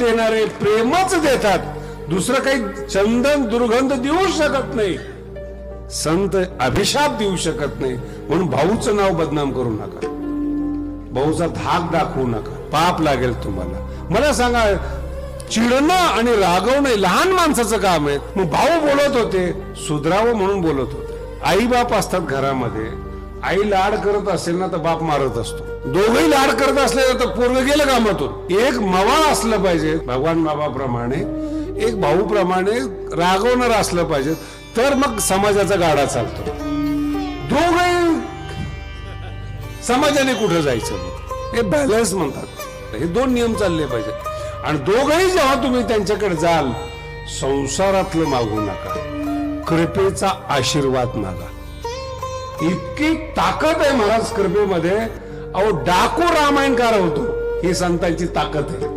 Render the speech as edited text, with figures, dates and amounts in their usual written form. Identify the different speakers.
Speaker 1: देणारे प्रेमच देतात, दुसरं काही चंदन दुर्गंध देऊ शकत नाही, संत अभिशाप देऊ शकत नाही. म्हणून भाऊचं नाव बदनाम करू नका, भाऊचा धाक दाखवू नका, पाप लागेल तुम्हाला. मला सांगा, चिडणं आणि रागवणं लहान माणसाचं काम आहे. मग भाऊ बोलत होते, सुधरावं म्हणून बोलत होते. आई बाप असतात घरामध्ये, आई लाड करत असेल ना तर बाप मारत असतो. दोघही लाड करत असले तर पोरग गेलं कामातून. एक मवाळ असलं पाहिजे भगवान बाबाप्रमाणे, एक भाऊ प्रमाणे रागवणार असलं पाहिजे, तर मग समाजाचा गाडा चालतो. दोघही समाजाने कुठं जायचं, हे बॅलन्स म्हणतात. हे दोन नियम चालले पाहिजे. आणि दोघही जेव्हा तुम्ही त्यांच्याकडे जाल, संसारातलं मागू नका, कृपेचा आशीर्वाद मागा. इतकी ताकद आहे महाराज कृपेमध्ये. अहो डाकू रामायणकार होतो, ही संतांची ताकद आहे.